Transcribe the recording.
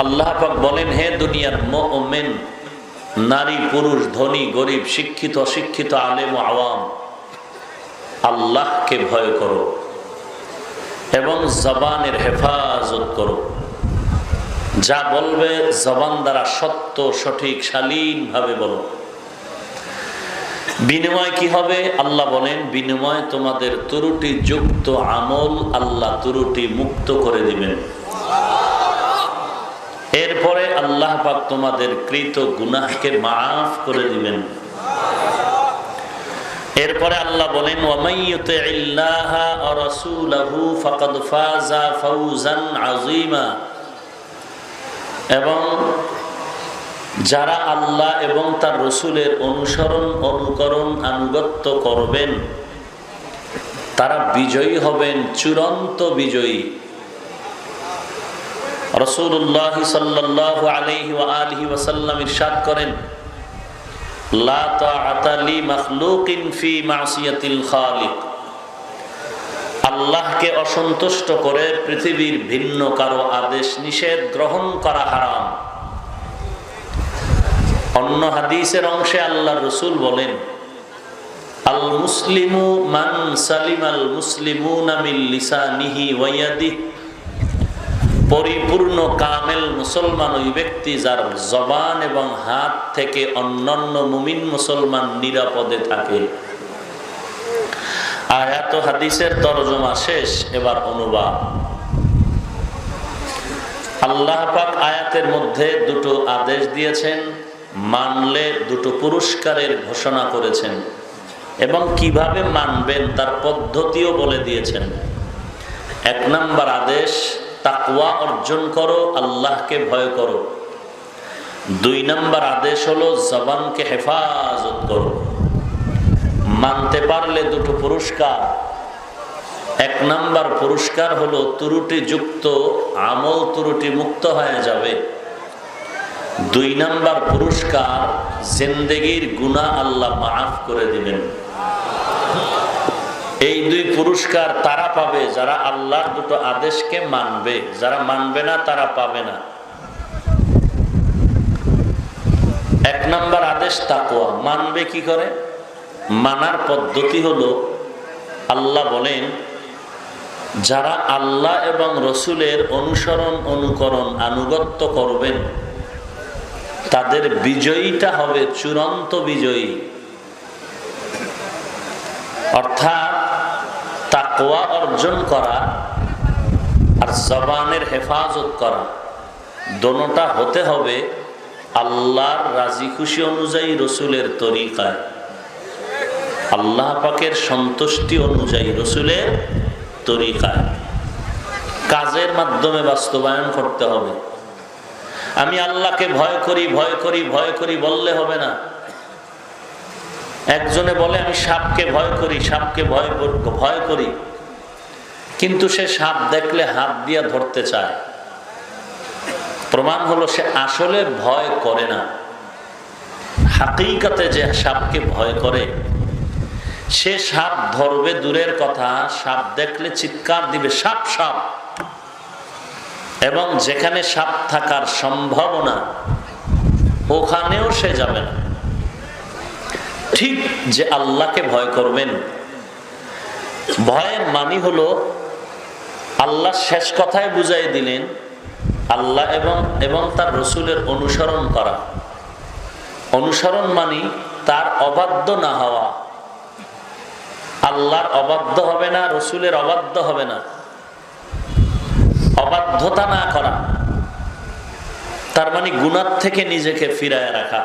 আল্লাহ পাক বলেন, হে দুনিয়ার মুমিন, নারী পুরুষ, ধনী গরিব, শিক্ষিত অশিক্ষিত, আলেম ও আওয়াম, আল্লাহকে ভয় করো এবং জবানের হেফাজত করো। যা বলবে জবান দ্বারা সত্য, সঠিক, শালীনভাবে বলো। বিনিময় কি হবে? আল্লাহ বলেন, বিনিময় তোমাদের ত্রুটি যুক্ত আমল আল্লাহ ত্রুটি মুক্ত করে দিবেন। এরপরে আল্লাহ পাক তোমাদের কৃত গুনাহকে মাফ করে দিবেন। এরপরে আল্লাহ বলেন, ওয়ামাই ইউতিইল্লাহা ওয়া রাসূলাহু ফাকাদ ফাযা ফাওজান আযীমা। এবং যারা আল্লাহ এবং তার রাসূলের অনুসরণ, অনুকরণ, আনুগত্য করবেন তারা বিজয়ী হবেন, চূড়ান্ত বিজয়ী। রাসূলুল্লাহ সাল্লাল্লাহু আলাইহি ওয়া আলিহি ওয়াসাল্লাম ইরশাদ করেন, লা তাআতা লি মাখলুকিন ফি মাসিয়াতিল খালিক। আল্লাহকে অসন্তুষ্ট করে পৃথিবীর ভিন্ন কারো আদেশ নিষেধ গ্রহণ করা হারাম। অন্য হাদিসের অংশে আল্লাহর রাসূল বলেন, আল মুসলিমু মান সালিমাল মুসলিমুনা মিন লিসানিহি ওয়া ইয়াদিহি। পরিপূর্ণ কামেল মুসলমান ওই ব্যক্তি যার জবান এবং হাত থেকে অন্যান্য মুমিন মুসলমান নিরাপদে থাকে। আয়াত ও হাদিসের তরজমা শেষ, এবার অনুবাদ। আল্লাহ পাক আয়াতের মধ্যে দুটো আদেশ দিয়েছেন, মানলে দুটো পুরস্কারের ঘোষণা করেছেন এবং কিভাবে মানবেন তার পদ্ধতিও বলে দিয়েছেন। এক নাম্বার আদেশ, তাকওয়া অর্জন করো, আল্লাহকে ভয় করো। দুই নাম্বার আদেশ হলো জবানকে হেফাজত করো। মানতে পারলে দুটো পুরস্কার। এক নাম্বার পুরস্কার হলো ত্রুটি যুক্ত আমল ত্রুটি মুক্ত হয়ে যাবে। দুই নাম্বার পুরস্কার, জিন্দেগির গুনাহ আল্লাহ মাফ করে দিবেন। এই দুই পুরস্কার তারা পাবে যারা আল্লাহর দুটো আদেশকে মানবে। যারা মানবে না তারা পাবে না। এক নাম্বার আদেশ তাকওয়া। মানবে কি করে? মানার পদ্ধতি হলো, আল্লাহ বলেন, যারা আল্লাহ এবং রসুলের অনুসরণ, অনুকরণ, আনুগত্য করবেন তাদের বিজয়ীটা হবে চূড়ান্ত বিজয়ী। অর্থাৎ তাকওয়া অর্জন করা আর জবানের হেফাজত করা দোনোটা হতে হবে আল্লাহর রাজি খুশি অনুযায়ী, রসুলের তরিকায়, আল্লাহ পাকের সন্তুষ্টি অনুযায়ী, রসুলের তরিকায় কাজের মাধ্যমে বাস্তবায়ন করতে হবে। আমি আল্লাহকে ভয় করি, ভয় করি, ভয় করি বললে হবে না। একজনে বলে আমি সাপকে ভয় করি, সাপকে ভয় করি, কিন্তু সে সাপ দেখলে হাত দিয়া ধরতে চায়। প্রমাণ হলো সে আসলে ভয় করে না। হাকিকাতে যে সাপকে ভয় করে সে সাপ ধরবে দূরের কথা, সাপ দেখলে চিৎকার দিবে, সাপ সাপ। এবং যেখানে সাপ থাকার সম্ভাবনা ওখানেও সে যাবে না। ঠিক যে আল্লাহকে ভয় করবেন, ভয়ের মানি হলো আল্লাহ শেষ কথায় বুঝাই দিলেন, আল্লাহ এবং তার রসুলের অনুসরণ করা। অনুসরণ মানি তার অবাধ্য না হওয়া। আল্লাহর অবাধ্য হবে না, রসুলের অবাধ্য হবে না, অবাধ্যতা না করা। তার মানে গুনাহ থেকে নিজেকে ফিরায় রাখা।